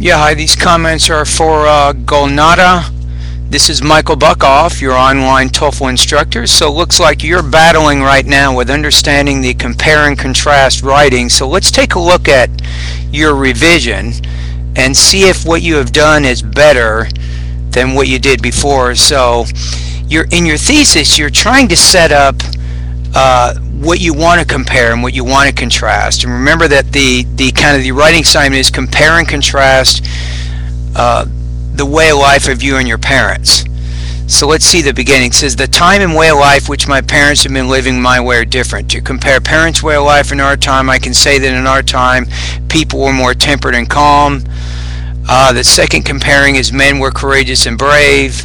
Yeah, hi, these comments are for Golnata. This is Michael Buckoff, your online TOEFL instructor. So it looks like you're battling right now with understanding the compare and contrast writing. So let's take a look at your revision and see if what you have done is better than what you did before. So in your thesis, you're trying to set up what you want to compare and what you want to contrast. And remember that the writing assignment is compare and contrast the way of life of you and your parents. So let's see the beginning. It says, the time and way of life which my parents have been living my way are different. To compare parents' way of life in our time, I can say that in our time people were more tempered and calm. The second comparing is men were courageous and brave.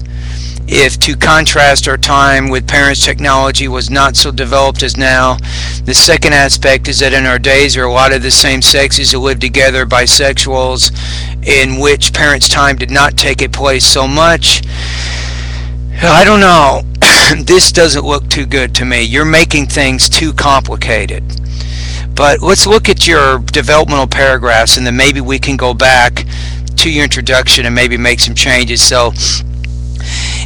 If to contrast our time with parents' technology was not so developed as now, the second aspect is that in our days there are a lot of the same sexes who live together, bisexuals, in which parents' time did not take a place so much. I don't know. This doesn't look too good to me. You're making things too complicated. But let's look at your developmental paragraphs, and then maybe we can go back to your introduction and maybe make some changes. So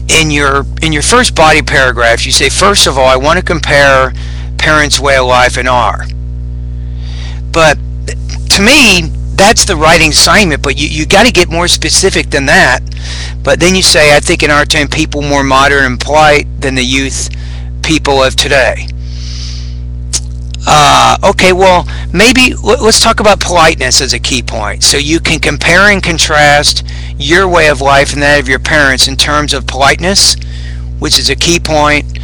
in your first body paragraph, you say, first of all, I want to compare parents' way of life and our. But to me, that's the writing assignment, but you got to get more specific than that. But then you say, I think in our time people more modern and polite than the youth people of today. Okay, well, maybe let's talk about politeness as a key point. So you can compare and contrast your way of life and that of your parents in terms of politeness, which is a key point.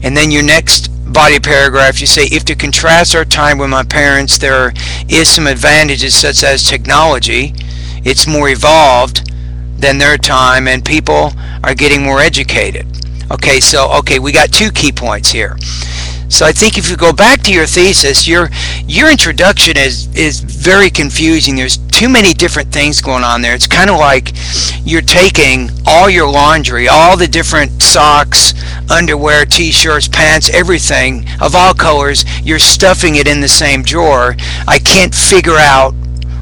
And then your next body paragraph, you say, if to contrast our time with my parents, there is some advantages such as technology. It's more evolved than their time and people are getting more educated. Okay, we got two key points here. So I think if you go back to your thesis, your introduction is very confusing. There's too many different things going on there. It's kind of like you're taking all your laundry, all the different socks, underwear, t-shirts, pants, everything of all colors, you're stuffing it in the same drawer. I can't figure out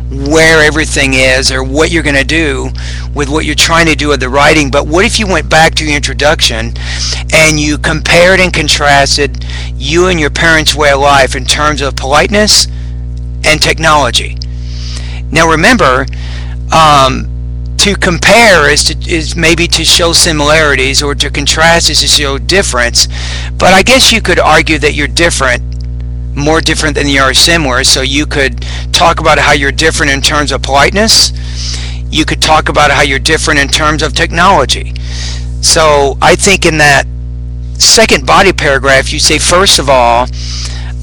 where everything is or what you're going to do with what you're trying to do with the writing. But what if you went back to your introduction and you compared and contrasted you and your parents' way of life in terms of politeness and technology? Now remember, to compare is maybe to show similarities, or to contrast is to show difference. But I guess you could argue that you're different, more different than you are similar. So you could talk about how you're different in terms of politeness. You could talk about how you're different in terms of technology. So I think in that second body paragraph you say, first of all,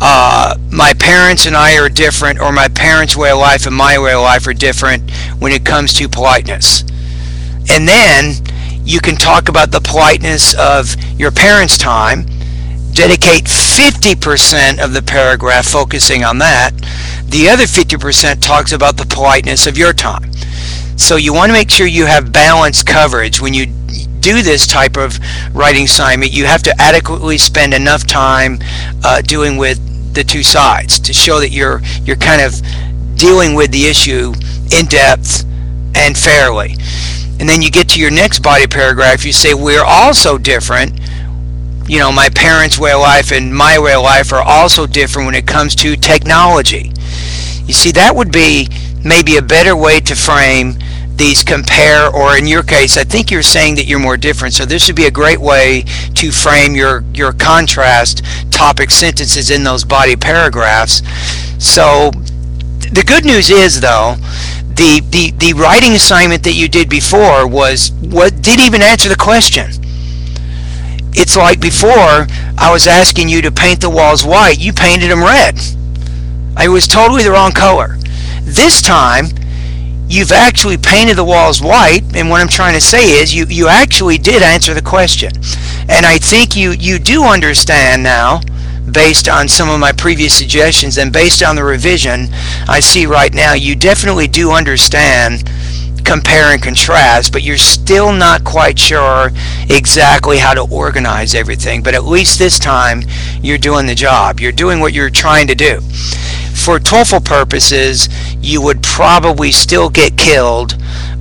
my parents and I are different, or my parents' way of life and my way of life are different when it comes to politeness. And then you can talk about the politeness of your parents' time. Dedicate 50% of the paragraph focusing on that. The other 50% talks about the politeness of your time. So you want to make sure you have balanced coverage. When you do this type of writing assignment, you have to adequately spend enough time doing with the two sides to show that you're kind of dealing with the issue in depth and fairly. And then you get to your next body paragraph, you say, we're also different. You know, my parents' way of life and my way of life are also different when it comes to technology. You see, that would be maybe a better way to frame these compare, or in your case, I think you're saying that you're more different. So this would be a great way to frame your contrast topic sentences in those body paragraphs. So the good news is, though, the writing assignment that you did before didn't even answer the question. It's like before, I was asking you to paint the walls white. You painted them red. It was totally the wrong color. This time, you've actually painted the walls white, and what I'm trying to say is you actually did answer the question. And I think you do understand now, based on some of my previous suggestions and based on the revision I see right now, you definitely do understand compare and contrast, but you're still not quite sure exactly how to organize everything. But at least this time you're doing the job. You're doing what you're trying to do. For TOEFL purposes, you would probably still get killed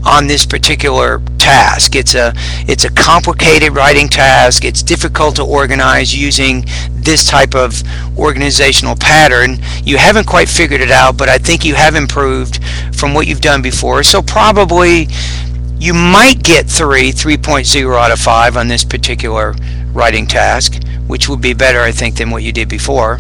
on this particular task. It's a complicated writing task. It's difficult to organize using this type of organizational pattern. You haven't quite figured it out, but I think you have improved from what you've done before. So probably you might get 3.0 out of 5 on this particular writing task, which would be better, I think, than what you did before.